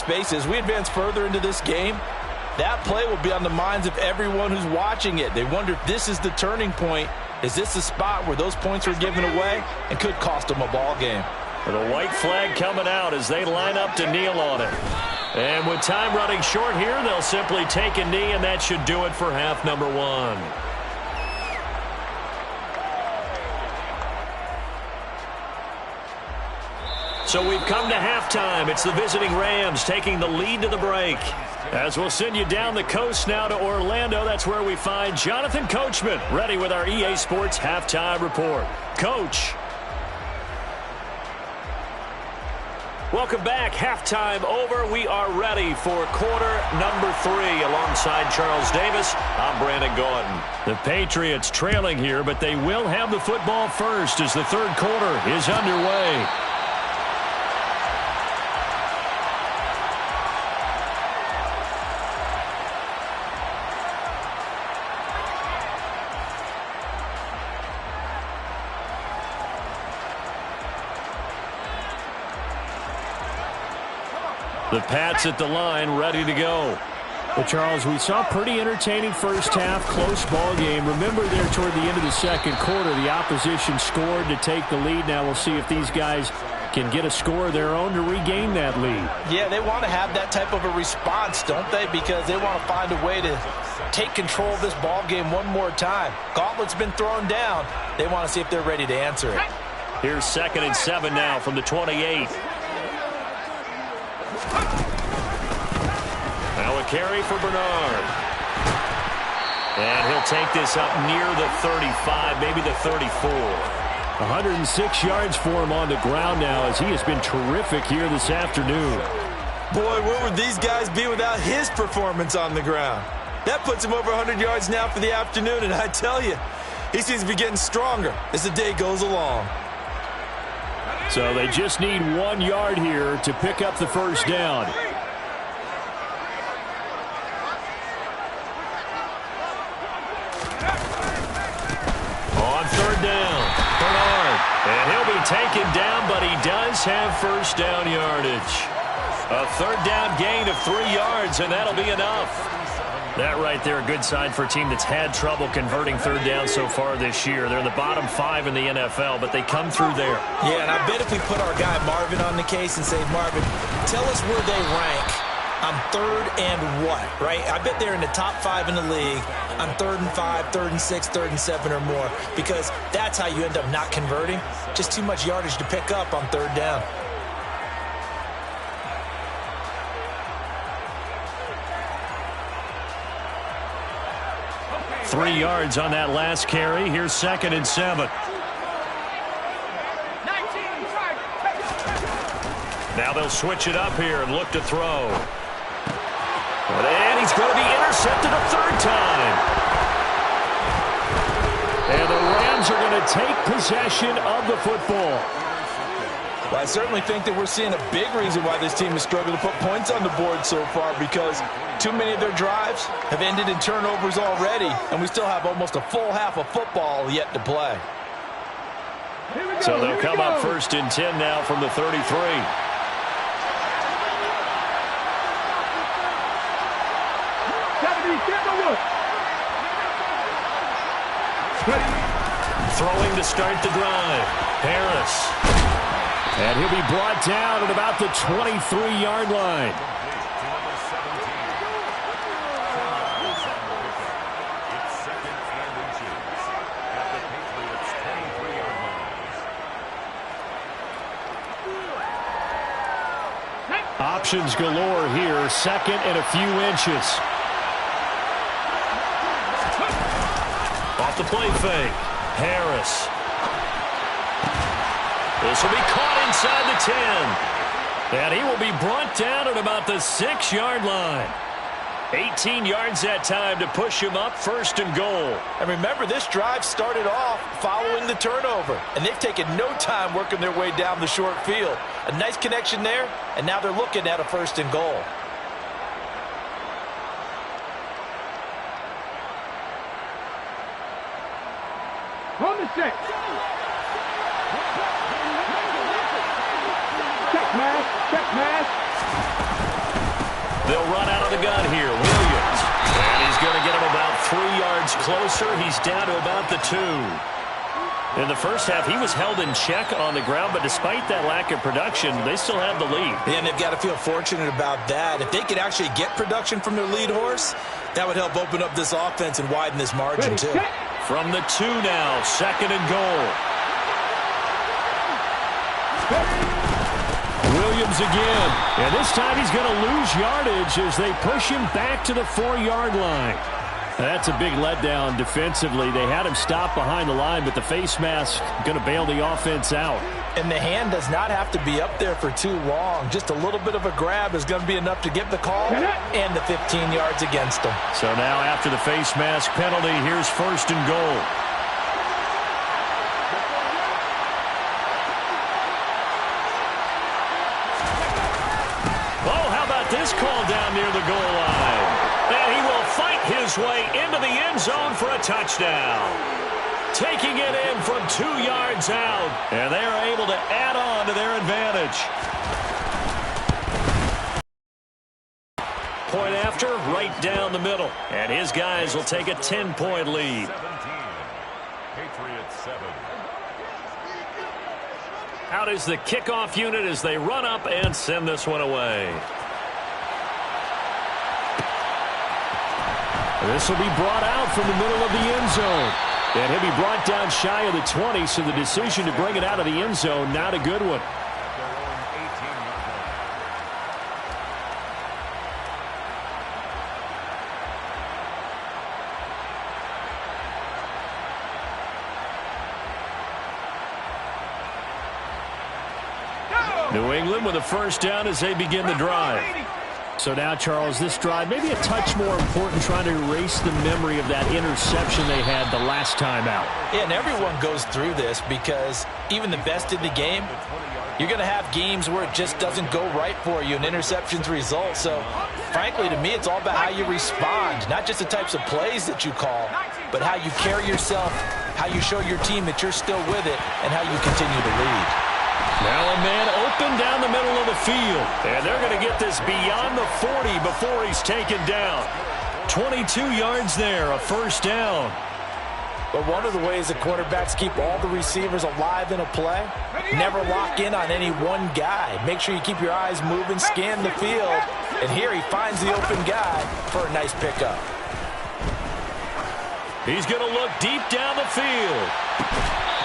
space. As we advance further into this game, that play will be on the minds of everyone who's watching it. They wonder if this is the turning point. Is this the spot where those points are given away and could cost them a ball game? With a white flag coming out as they line up to kneel on it. And with time running short here, they'll simply take a knee, and that should do it for half number one. So we've come to halftime. It's the visiting Rams taking the lead to the break. As we'll send you down the coast now to Orlando, that's where we find Jonathan Coachman, ready with our EA Sports Halftime Report. Coach. Welcome back. Halftime over. We are ready for quarter number 3. Alongside Charles Davis, I'm Brandon Gaudin. The Patriots trailing here, but they will have the football first as the third quarter is underway. The Pats at the line, ready to go. Well, Charles, we saw pretty entertaining first half, close ball game. Remember there toward the end of the second quarter, the opposition scored to take the lead. Now we'll see if these guys can get a score of their own to regain that lead. Yeah, they want to have that type of a response, don't they? Because they want to find a way to take control of this ball game one more time. Gauntlet's been thrown down. They want to see if they're ready to answer it. Here's 2nd and 7 now from the 28. Now a carry for Bernard. And he'll take this up near the 35, maybe the 34. 106 yards for him on the ground now as he has been terrific here this afternoon. Boy, where would these guys be without his performance on the ground? That puts him over 100 yards now for the afternoon, and I tell you, he seems to be getting stronger as the day goes along. So they just need 1 yard here to pick up the first down. On 3rd down, Bernard. And he'll be taken down, but he does have first down yardage. A 3rd down gain of 3 yards, and that'll be enough. That right there, a good sign for a team that's had trouble converting 3rd down so far this year. They're in the bottom 5 in the NFL, but they come through there. Yeah, and I bet if we put our guy Marvin on the case and say, Marvin, tell us where they rank on 3rd and what, right? I bet they're in the top 5 in the league on 3rd and 5, 3rd and 6, 3rd and 7 or more, because that's how you end up not converting. Just too much yardage to pick up on 3rd down. Three yards on that last carry. Here's 2nd and 7. Now they'll switch it up here and look to throw. And he's going to be intercepted a 3rd time. And the Rams are going to take possession of the football. Well, I certainly think that we're seeing a big reason why this team has struggled to put points on the board so far, because too many of their drives have ended in turnovers already, and we still have almost a full half of football yet to play. So they'll come up 1st and 10 now from the 33. Throwing to start the drive. Harris. And he'll be brought down at about the 23-yard line. Options galore here. 2nd and a few inches. Off the play fake. Harris. This will be caught inside the 10. And he will be brought down at about the 6-yard line. 18 yards that time to push him up 1st and goal. And remember, this drive started off following the turnover, and they've taken no time working their way down the short field. A nice connection there, and now they're looking at a 1st and goal. On the 6. Check mask, check mask. They'll run out of the gun here. Williams. And he's going to get him about 3 yards closer. He's down to about the 2. In the first half, he was held in check on the ground, but despite that lack of production, they still have the lead. Yeah, and they've got to feel fortunate about that. If they could actually get production from their lead horse, that would help open up this offense and widen this margin, too. From the 2 now, 2nd and goal. Williams again. And this time he's going to lose yardage as they push him back to the 4-yard line. That's a big letdown defensively. They had him stop behind the line, but the face mask going to bail the offense out. And the hand does not have to be up there for too long. Just a little bit of a grab is going to be enough to get the call and the 15 yards against them. So now after the face mask penalty, here's 1st and goal. Oh, how about this call down near the goal line? And he will fight his way into the end zone for a touchdown. Taking it in from 2 yards out. And they are able to add on to their advantage. Point after, right down the middle. And his guys will take a 10-point lead. 17. Patriots 7. Out is the kickoff unit as they run up and send this one away. This will be brought out from the middle of the end zone. And he'll be brought down shy of the 20, so the decision to bring it out of the end zone, not a good one. New England with a 1st down as they begin the drive. So now, Charles, this drive maybe a touch more important, trying to erase the memory of that interception they had the last time out. Yeah, and everyone goes through this because even the best in the game, you're going to have games where it just doesn't go right for you and interceptions result. So, frankly, to me, it's all about how you respond, not just the types of plays that you call, but how you carry yourself, how you show your team that you're still with it, and how you continue to lead. Now a man open down the middle of the field. And they're going to get this beyond the 40 before he's taken down. 22 yards there, a 1st down. But one of the ways that quarterbacks keep all the receivers alive in a play, never lock in on any one guy. Make sure you keep your eyes moving, scan the field. And here he finds the open guy for a nice pickup. He's going to look deep down the field.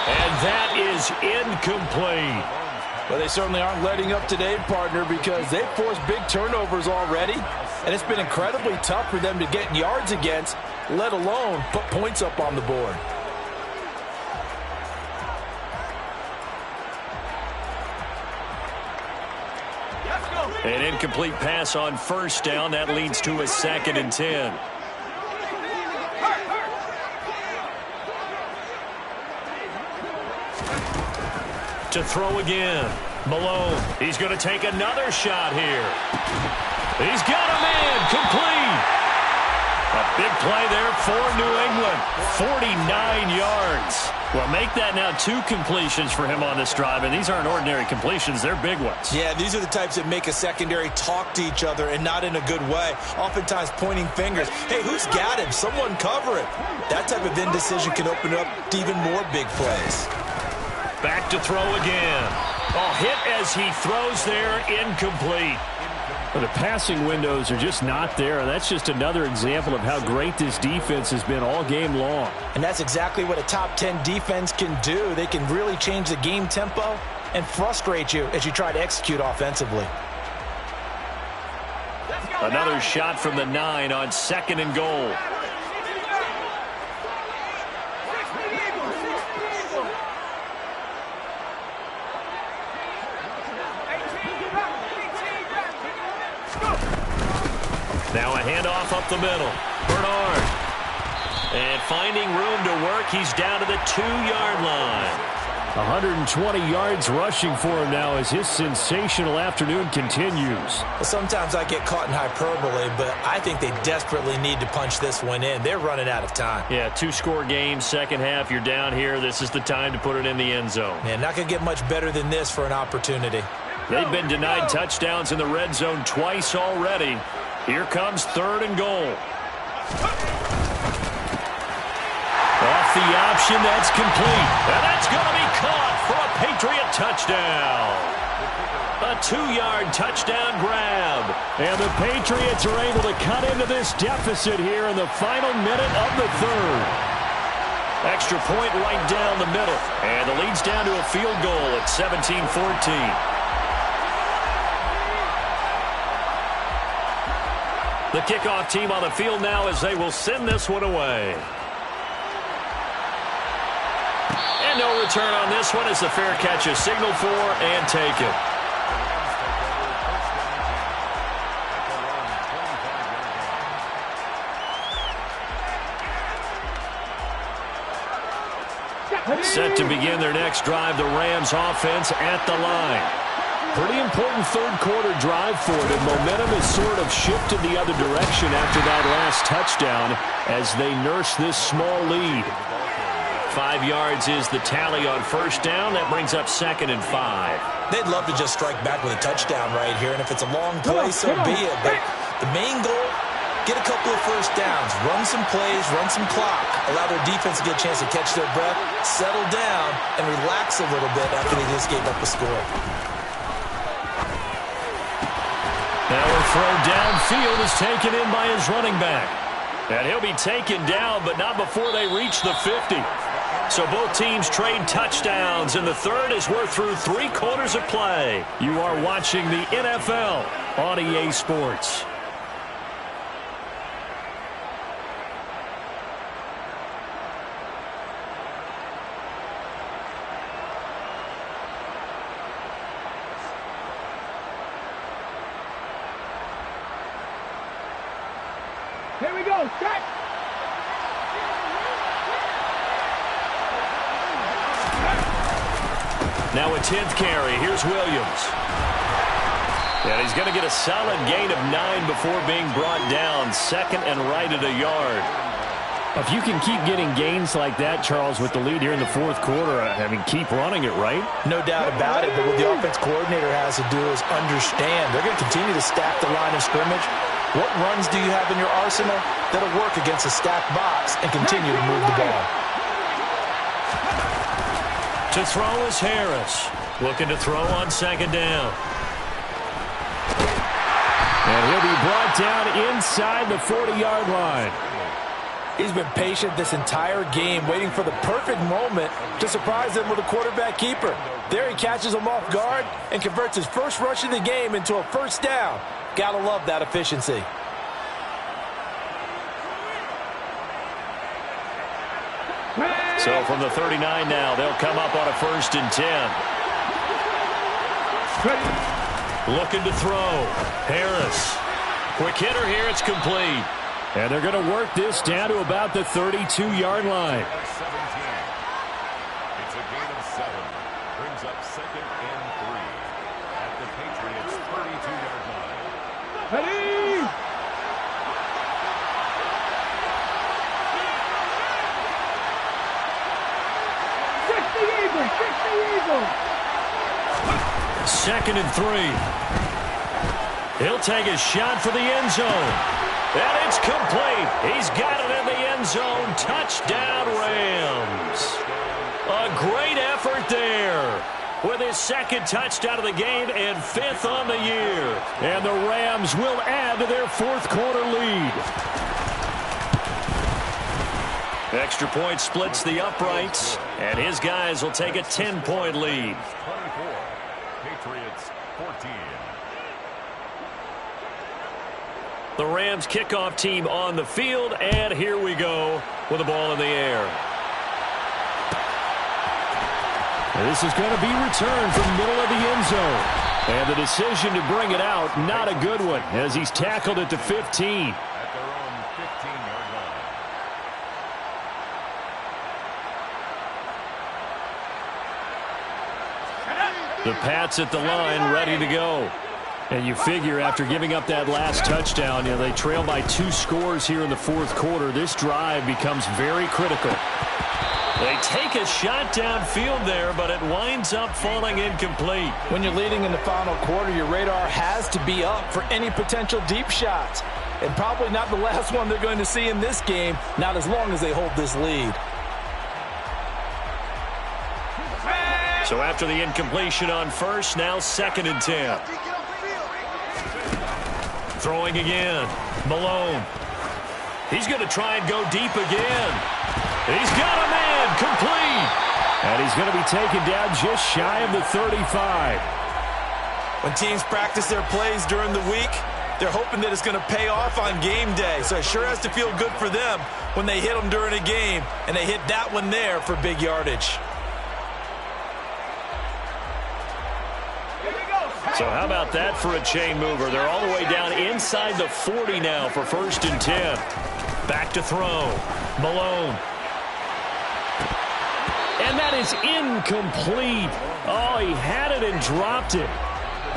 And that is incomplete. Well, they certainly aren't letting up today, partner, because they've forced big turnovers already. And it's been incredibly tough for them to get yards against, let alone put points up on the board. An incomplete pass on 1st down. That leads to a 2nd and 10. To throw again. Malone. He's going to take another shot here. He's got a man. Complete. A big play there for New England. 49 yards. Well, make that now 2 completions for him on this drive, and these aren't ordinary completions. They're big ones. Yeah, these are the types that make a secondary talk to each other and not in a good way. Oftentimes pointing fingers. Hey, who's got him? Someone cover it. That type of indecision can open up to even more big plays. Back to throw again. Oh, hit as he throws there, incomplete. Well, the passing windows are just not there. That's just another example of how great this defense has been all game long. And that's exactly what a top 10 defense can do. They can really change the game tempo and frustrate you as you try to execute offensively. Another shot from the 9 on 2nd and goal. Now a handoff up the middle. Bernard. And finding room to work, he's down to the 2-yard line. 120 yards rushing for him now as his sensational afternoon continues. Sometimes I get caught in hyperbole, but I think they desperately need to punch this one in. They're running out of time. Yeah, 2-score game, second half. You're down here. This is the time to put it in the end zone. Man, not going to get much better than this for an opportunity. They've been denied touchdowns in the red zone twice already. Here comes 3rd and goal. Off the option, that's complete. And that's going to be caught for a Patriot touchdown. A 2-yard touchdown grab. And the Patriots are able to cut into this deficit here in the final minute of the 3rd. Extra point right down the middle. And the lead's down to a field goal at 17-14. The kickoff team on the field now as they will send this one away. And no return on this one as the fair catch is signaled for and taken. Set to begin their next drive, the Rams offense at the line. Pretty important 3rd quarter drive for them. Momentum has sort of shifted the other direction after that last touchdown as they nurse this small lead. 5 yards is the tally on 1st down. That brings up 2nd and 5. They'd love to just strike back with a touchdown right here, and if it's a long play, so be it. But the main goal, get a couple of 1st downs, run some plays, run some clock, allow their defense to get a chance to catch their breath, settle down, and relax a little bit after they just gave up a score. Now a throw downfield is taken in by his running back. And he'll be taken down, but not before they reach the 50. So both teams trade touchdowns, and the 3rd as we're through 3 quarters of play. You are watching the NFL on EA Sports. Here we go, set! Now a 10th carry. Here's Williams. And he's going to get a solid gain of 9 before being brought down. 2nd and right at a yard. If you can keep getting gains like that, Charles, with the lead here in the 4th quarter, I mean, keep running it, right? No doubt about it, but what the offense coordinator has to do is understand. They're going to continue to stack the line of scrimmage. What runs do you have in your arsenal that'll work against a stacked box and continue to move the ball? To throw is Harris. Looking to throw on 2nd down. And he'll be brought down inside the 40-yard line. He's been patient this entire game, waiting for the perfect moment to surprise them with a quarterback keeper. There he catches him off guard and converts his first rush of the game into a 1st down. Gotta love that efficiency. So from the 39 now, they'll come up on a 1st and 10. Looking to throw. Harris. Quick hitter here. It's complete. And they're going to work this down to about the 32-yard line. 17. It's a gain of 7. Brings up 2nd and 3 at the Patriots' 32-yard line. Ready! Eagles! 2nd and 3. He'll take a shot for the end zone. And it's complete. He's got it in the end zone. Touchdown, Rams. A great effort there with his 2nd touchdown of the game and 5th on the year. And the Rams will add to their 4th quarter lead. Extra point splits the uprights, and his guys will take a 10-point lead. 24. Patriots 14. The Rams kickoff team on the field, and here we go with the ball in the air. This is going to be returned from the middle of the end zone. And the decision to bring it out, not a good one, as he's tackled at the 15. At their own 15-yard line. The Pats at the line, ready to go. And you figure after giving up that last touchdown, they trail by 2 scores here in the 4th quarter. This drive becomes very critical. They take a shot downfield there, but it winds up falling incomplete. When you're leading in the final quarter, your radar has to be up for any potential deep shots. and probably not the last one they're going to see in this game, not as long as they hold this lead. So after the incompletion on first, now 2nd and 10. Throwing again. Malone. He's going to try and go deep again. He's got a man complete. And he's going to be taken down just shy of the 35. When teams practice their plays during the week, they're hoping that it's going to pay off on game day. So it sure has to feel good for them when they hit them during a game, and they hit that one there for big yardage. So how about that for a chain mover? They're all the way down inside the 40 now for 1st and 10. Back to throw. Malone. And that is incomplete. Oh, he had it and dropped it.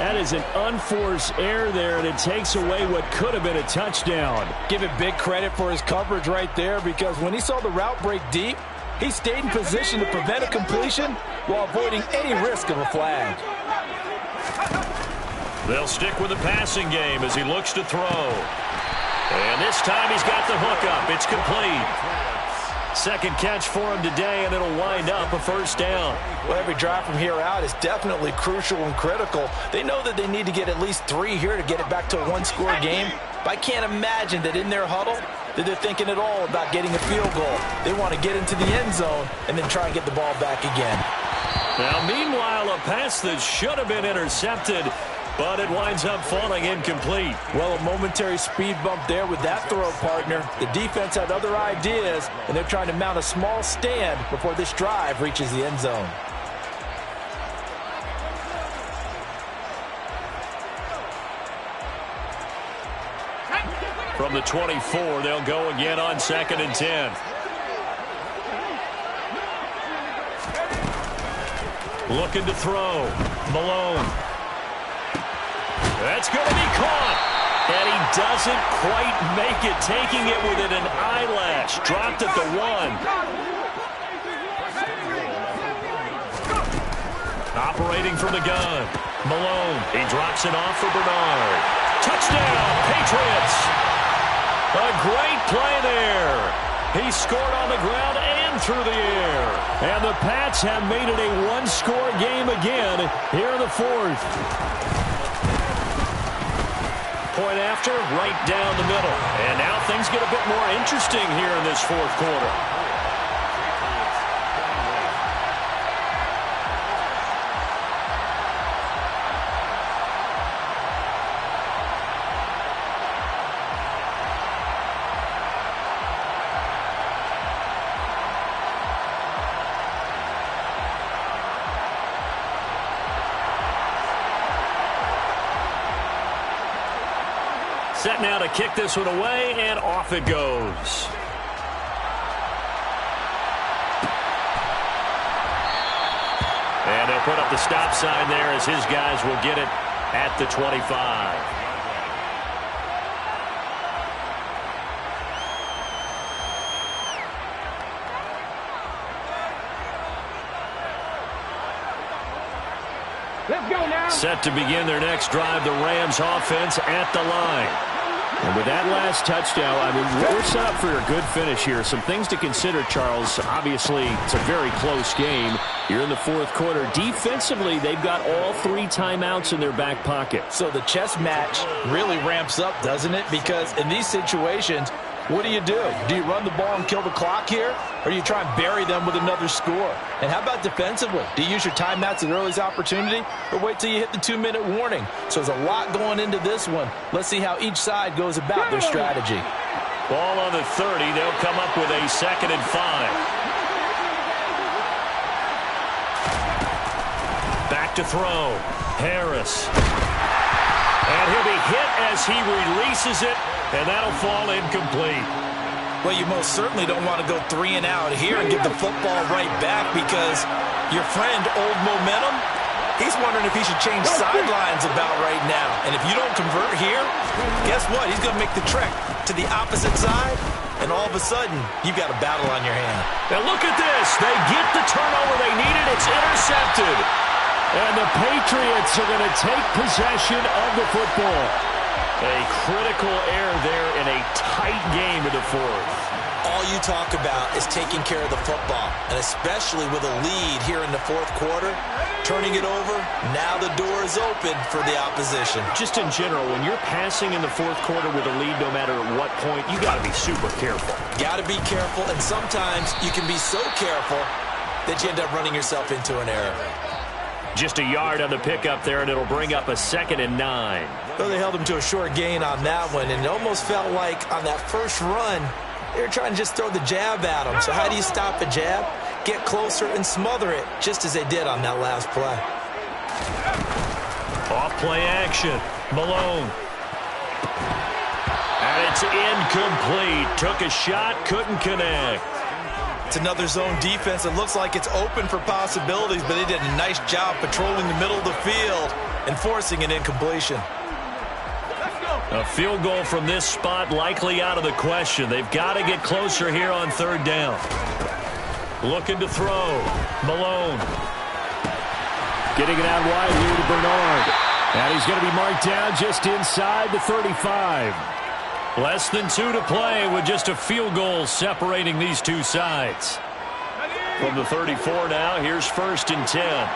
That is an unforced error there, and it takes away what could have been a touchdown. Give it big credit for his coverage right there, because when he saw the route break deep, he stayed in position to prevent a completion while avoiding any risk of a flag. They'll stick with the passing game as he looks to throw. And this time he's got the hook up. It's complete. 2nd catch for him today, and it'll wind up a 1st down. Well, every drive from here out is definitely crucial and critical. They know that they need to get at least 3 here to get it back to a one-score game. But I can't imagine that in their huddle that they're thinking at all about getting a field goal. They want to get into the end zone and then try and get the ball back again. Now, meanwhile, a pass that should have been intercepted, but it winds up falling incomplete. Well, a momentary speed bump there with that throw, partner. The defense had other ideas, and they're trying to mount a small stand before this drive reaches the end zone. From the 24, they'll go again on 2nd and 10. Looking to throw. Malone. That's going to be caught. And he doesn't quite make it, taking it within an eyelash. Dropped at the 1. Operating from the gun. Malone. He drops it off for Bernard. Touchdown, Patriots. A great play there. He scored on the ground and through the air. And the Pats have made it a one-score game again here in the 4th. Point after, right down the middle. And now things get a bit more interesting here in this 4th quarter. Set now to kick this one away, and off it goes. And they'll put up the stop sign there as his guys will get it at the 25. Let's go now. Set to begin their next drive, the Rams offense at the line. And with that last touchdown, I mean, we're set up for a good finish here. Some things to consider, Charles. Obviously, it's a very close game. You're in the 4th quarter. Defensively, they've got all 3 timeouts in their back pocket. So the chess match really ramps up, doesn't it? Because in these situations, what do? Do you run the ball and kill the clock here? Or do you try and bury them with another score? And how about defensively? Do you use your timeouts at earliest opportunity? Or wait till you hit the 2-minute warning? So there's a lot going into this one. Let's see how each side goes about their strategy. Ball on the 30. They'll come up with a 2nd and 5. Back to throw. Harris. And he'll be hit as he releases it. And that'll fall incomplete. Well, you most certainly don't want to go 3 and out here and give the football right back, because your friend, Old Momentum, he's wondering if he should change sidelines about right now. And if you don't convert here, guess what? He's going to make the trek to the opposite side, and all of a sudden, you've got a battle on your hand. Now look at this. They get the turnover they needed. It's intercepted. And the Patriots are going to take possession of the football. A critical error there, and and a tight game in the fourth. All you talk about is taking care of the football, and especially with a lead here in the fourth quarter, turning it over, now the door is open for the opposition. Just in general, when you're passing in the fourth quarter with a lead, no matter at what point, you got to be super careful. Got to be careful, and sometimes you can be so careful that you end up running yourself into an error. Just a yard on the pickup there, and it'll bring up a 2nd and 9. Well, they held him to a short gain on that one, and it almost felt like on that first run, they were trying to just throw the jab at him. So how do you stop a jab? Get closer and smother it, just as they did on that last play. Off play action. Malone. And it's incomplete. Took a shot, couldn't connect. It's another zone defense. It looks like it's open for possibilities, but they did a nice job patrolling the middle of the field and forcing an incompletion. A field goal from this spot likely out of the question. They've got to get closer here on 3rd down. Looking to throw. Malone. Getting it out wide here to Bernard. And he's going to be marked down just inside the 35. Less than 2 to play with just a field goal separating these two sides. From the 34 now, here's 1st and 10.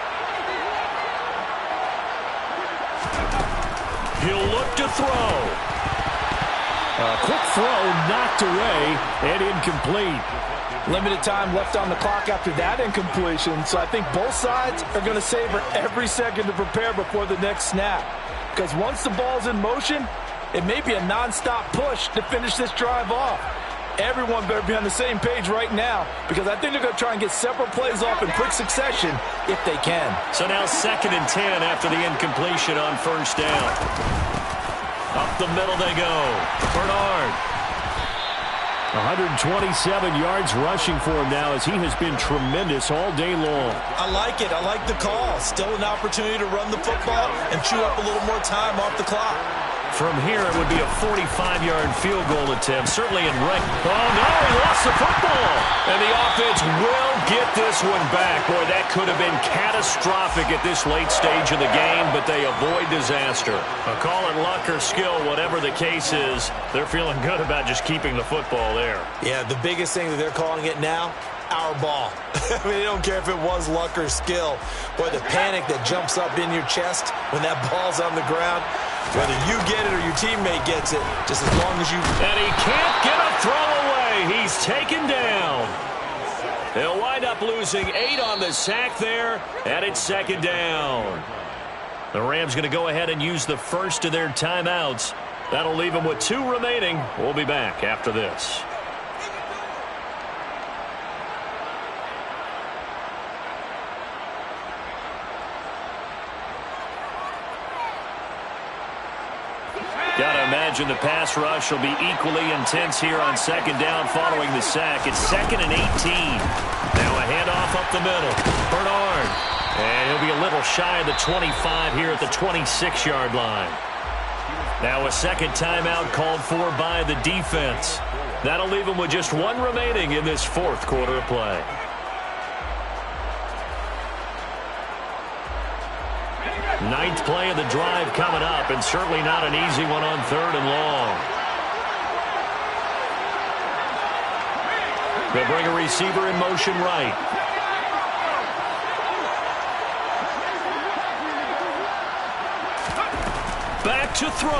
He'll look to throw. A quick throw knocked away and incomplete. Limited time left on the clock after that incompletion, so I think both sides are going to savor every second to prepare before the next snap. Because once the ball's in motion, it may be a non-stop push to finish this drive off. Everyone better be on the same page right now, because I think they're going to try and get several plays off in quick succession if they can. So now 2nd and 10 after the incompletion on 1st down. Up the middle they go. Bernard. 127 yards rushing for him now, as he has been tremendous all day long. I like it. I like the call. Still an opportunity to run the football and chew up a little more time off the clock. From here, it would be a 45-yard field goal attempt, certainly in rank. Oh, no, he lost the football. And the offense will get this one back. Boy, that could have been catastrophic at this late stage of the game, but they avoid disaster. Call it luck or skill, whatever the case is, they're feeling good about just keeping the football there. Yeah, the biggest thing that they're calling it now, our ball. I mean, they don't care if it was luck or skill. Boy, the panic that jumps up in your chest when that ball's on the ground, whether you get it or your teammate gets it, just as long as you... And he can't get a throw away. He's taken down. They'll wind up losing 8 on the sack there, and it's 2nd down. The Rams going to go ahead and use the first of their timeouts. That'll leave them with 2 remaining. We'll be back after this. Got to imagine the pass rush will be equally intense here on 2nd down following the sack. It's 2nd and 18. Now a handoff up the middle. Bernard. And he'll be a little shy of the 25 here at the 26-yard line. Now a 2nd timeout called for by the defense. That'll leave them with just 1 remaining in this 4th quarter of play. Ninth play of the drive coming up, and certainly not an easy one on 3rd and long. They'll bring a receiver in motion right. Back to throw.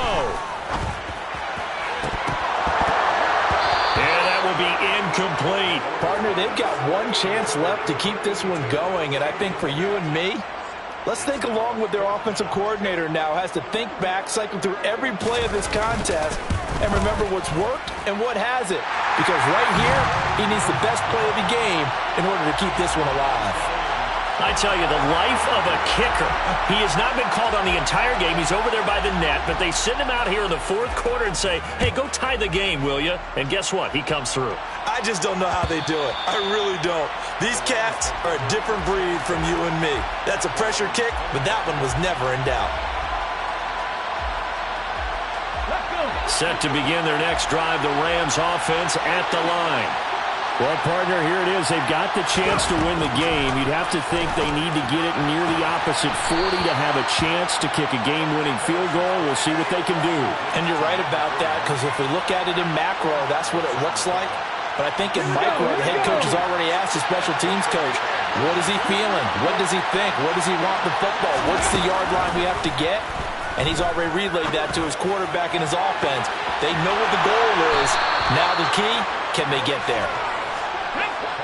And that will be incomplete. Partner, they've got 1 chance left to keep this one going, and I think for you and me, let's think along with their offensive coordinator now. Has to think back, cycle through every play of this contest, and remember what's worked and what hasn't. Because right here, he needs the best play of the game in order to keep this one alive. I tell you, the life of a kicker. He has not been called on the entire game. He's over there by the net, but they send him out here in the 4th quarter and say, hey, go tie the game, will you? And guess what? He comes through. I just don't know how they do it. I really don't. These cats are a different breed from you and me. That's a pressure kick, but that one was never in doubt. Set to begin their next drive, the Rams offense at the line. Well, partner, here it is. They've got the chance to win the game. You'd have to think they need to get it near the opposite 40 to have a chance to kick a game-winning field goal. We'll see what they can do. And you're right about that, because if we look at it in macro, that's what it looks like. But I think in micro, the head coach has already asked the special teams coach, what is he feeling? What does he think? What does he want in the football? What's the yard line we have to get? And he's already relayed that to his quarterback and his offense. They know what the goal is. Now the key, can they get there?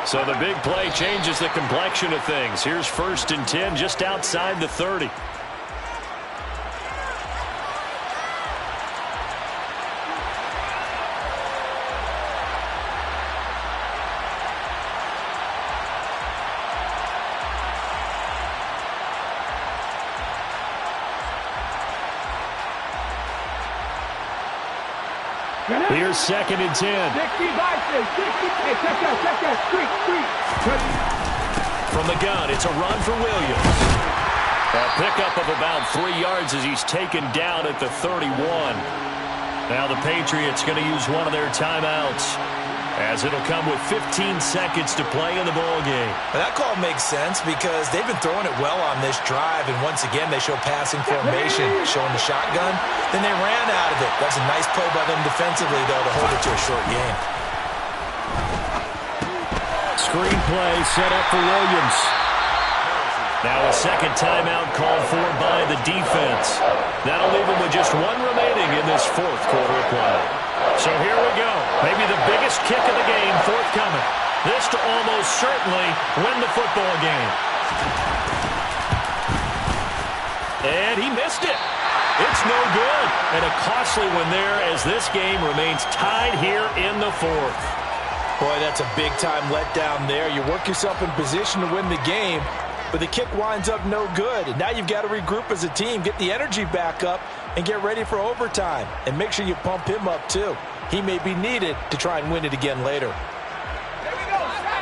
So the big play changes the complexion of things. Here's 1st and 10 just outside the 30. Here's 2nd and 10. 60 by 60. Hey, check that. Street. From the gun, it's a run for Williams. A pickup of about 3 yards as he's taken down at the 31. Now the Patriots going to use one of their timeouts, as it'll come with 15 seconds to play in the ball game. Well, that call makes sense because they've been throwing it well on this drive, and once again they show passing formation, showing the shotgun. Then they ran out of it. That's a nice play by them defensively, though, to hold it to a short game. Screen play set up for Williams. Now a second timeout called for by the defense. That'll leave them with just one remaining in this 4th quarter of play. So here we go. Maybe the biggest kick of the game forthcoming. This to almost certainly win the football game. And he missed it. It's no good. And a costly one there as this game remains tied here in the 4th. Boy, that's a big-time letdown there. You work yourself in position to win the game, but the kick winds up no good. And now you've got to regroup as a team, get the energy back up, and get ready for overtime. And make sure you pump him up, too. He may be needed to try and win it again later.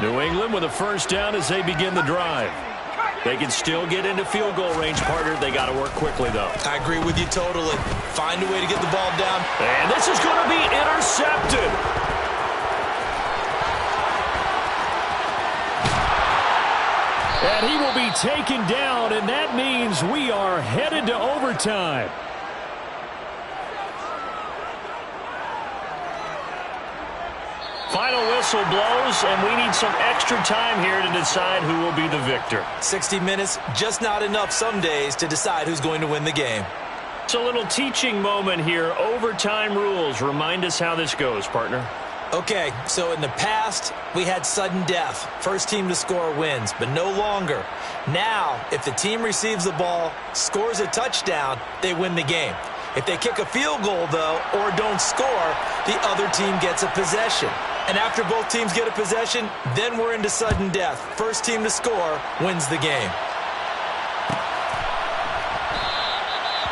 New England with a 1st down as they begin the drive. They can still get into field goal range, partner. They got to work quickly, though. I agree with you totally. Find a way to get the ball down. And this is going to be intercepted. And he will be taken down, and that means we are headed to overtime. Final whistle blows, and we need some extra time here to decide who will be the victor. 60 minutes, just not enough some days to decide who's going to win the game. It's a little teaching moment here. Overtime rules. Remind us how this goes, partner. Okay, so in the past, we had sudden death. First team to score wins, but no longer. Now, if the team receives the ball, scores a touchdown, they win the game. If they kick a field goal, though, or don't score, the other team gets a possession. And after both teams get a possession, then we're into sudden death. First team to score wins the game.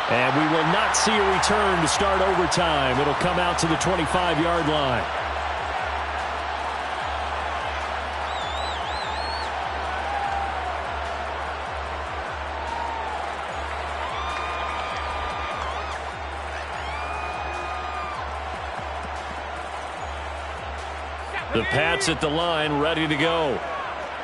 And we will not see a return to start overtime. It'll come out to the 25-yard line. The Pats at the line, ready to go.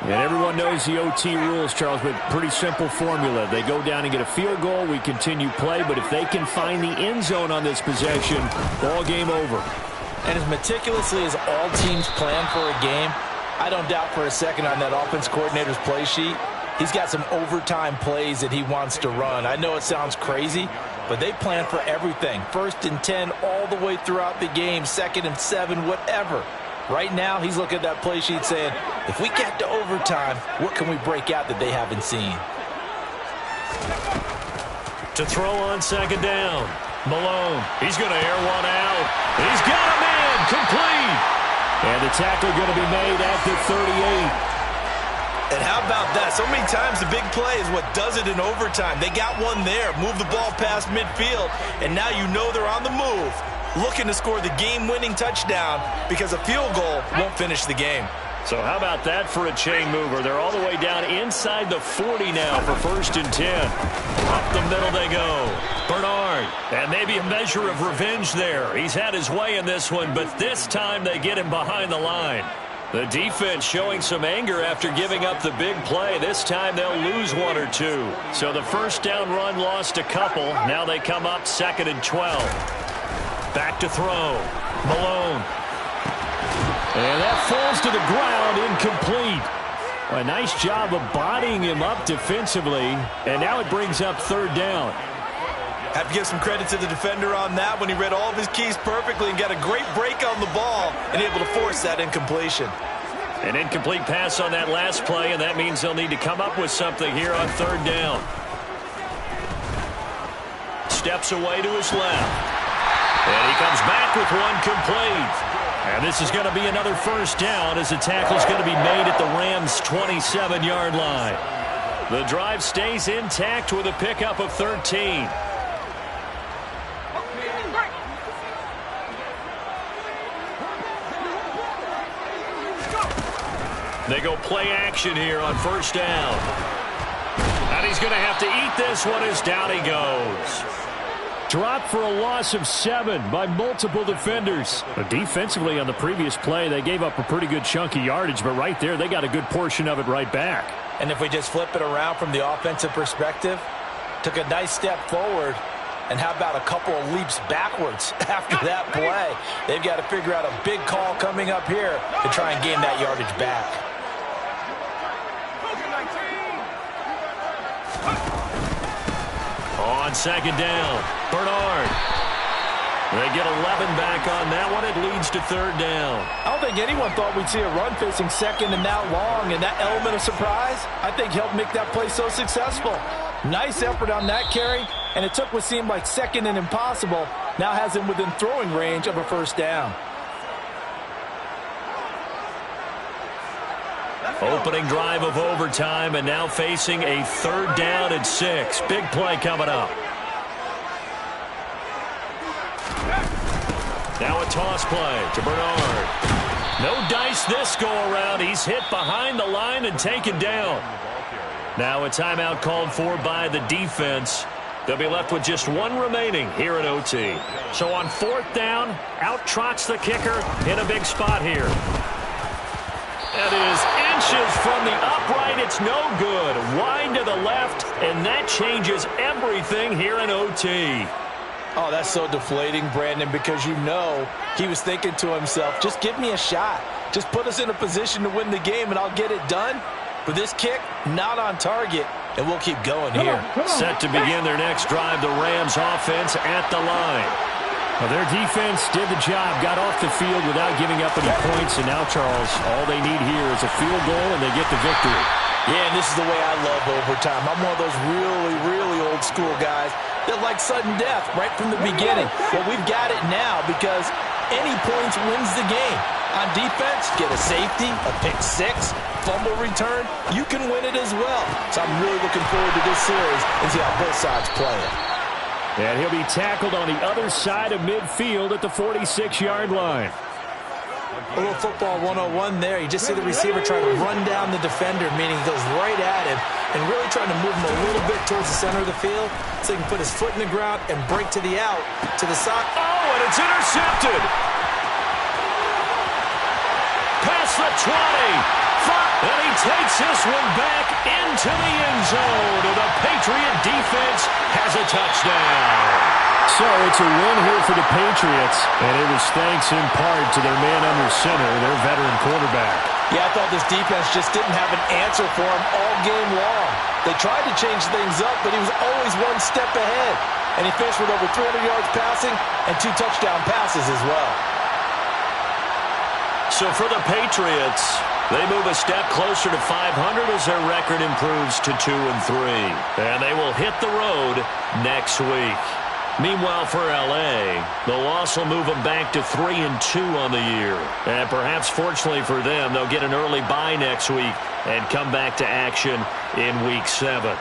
And everyone knows the OT rules, Charles, but pretty simple formula. They go down and get a field goal, we continue play, but if they can find the end zone on this possession, ball game over. And as meticulously as all teams plan for a game, I don't doubt for a second on that offense coordinator's play sheet, he's got some overtime plays that he wants to run. I know it sounds crazy, but they plan for everything. 1st and 10 all the way throughout the game, 2nd and 7, whatever. Right now, he's looking at that play sheet saying, if we get to overtime, what can we break out that they haven't seen? To throw on 2nd down. Malone, he's going to air one out. He's got a man, complete. And the tackle going to be made at the 38. And how about that? So many times the big play is what does it in overtime. They got one there, move the ball past midfield, and now you know they're on the move, looking to score the game-winning touchdown because a field goal won't finish the game. So how about that for a chain mover? They're all the way down inside the 40 now for 1st and 10. Up the middle they go. Bernard. And maybe a measure of revenge there. He's had his way in this one, but this time they get him behind the line. The defense showing some anger after giving up the big play. This time they'll lose one or two. So the first down run lost a couple. Now they come up 2nd and 12. Back to throw. Malone. And that falls to the ground, incomplete. A nice job of bodying him up defensively. And now it brings up 3rd down. Have to give some credit to the defender on that when he read all of his keys perfectly and got a great break on the ball and able to force that incompletion. An incomplete pass on that last play, and that means they'll need to come up with something here on 3rd down. Steps away to his left. And he comes back with one complete. And this is going to be another 1st down as the tackle is going to be made at the Rams' 27-yard line. The drive stays intact with a pickup of 13. They go play action here on 1st down. And he's going to have to eat this one as down he goes. Dropped for a loss of 7 by multiple defenders. But defensively on the previous play, they gave up a pretty good chunk of yardage, but right there, they got a good portion of it right back. And if we just flip it around from the offensive perspective, took a nice step forward, and how about a couple of leaps backwards after that play? They've got to figure out a big call coming up here to try and gain that yardage back. On 2nd down, Bernard. They get 11 back on that one. It leads to 3rd down. I don't think anyone thought we'd see a run facing 2nd and that long, and that element of surprise, I think, helped make that play so successful. Nice effort on that carry, and it took what seemed like 2nd and impossible, now has him within throwing range of a 1st down. Opening drive of overtime, and now facing a 3rd down and 6. Big play coming up. Now a toss play to Bernard. No dice this go-around. He's hit behind the line and taken down. Now a timeout called for by the defense. They'll be left with just one remaining here at OT. So on 4th down, out trots the kicker in a big spot here. That is inches from the upright. It's no good. Wide to the left, and that changes everything here in OT. Oh, that's so deflating, Brandon, because you know he was thinking to himself, just give me a shot. Just put us in a position to win the game, and I'll get it done. But this kick, not on target, and we'll keep going here. Set to begin their next drive, the Rams offense at the line. Well, their defense did the job, got off the field without giving up any points, and now, Charles, all they need here is a field goal, and they get the victory. Yeah, and this is the way I love overtime. I'm one of those really, really old school guys that like sudden death right from the beginning. Well, we've got it now because any points wins the game. On defense, get a safety, a pick-6, fumble return, you can win it as well. So I'm really looking forward to this series and see how both sides play it. And he'll be tackled on the other side of midfield at the 46-yard line. A little football 101 there. You just see the receiver trying to run down the defender, meaning he goes right at him and really trying to move him a little bit towards the center of the field so he can put his foot in the ground and break to the out, to the side. Oh, and it's intercepted. Past the 20. And he takes this one back into the end zone. And the Patriot defense has a touchdown. So it's a win here for the Patriots, and it was thanks in part to their man under center, their veteran quarterback. Yeah, I thought this defense just didn't have an answer for him all game long. They tried to change things up, but he was always one step ahead. And he finished with over 300 yards passing and 2 touchdown passes as well. So for the Patriots, they move a step closer to 500 as their record improves to 2-3. And they will hit the road next week. Meanwhile, for L.A., the loss will move them back to 3-2 on the year. And perhaps fortunately for them, they'll get an early bye next week and come back to action in Week 7.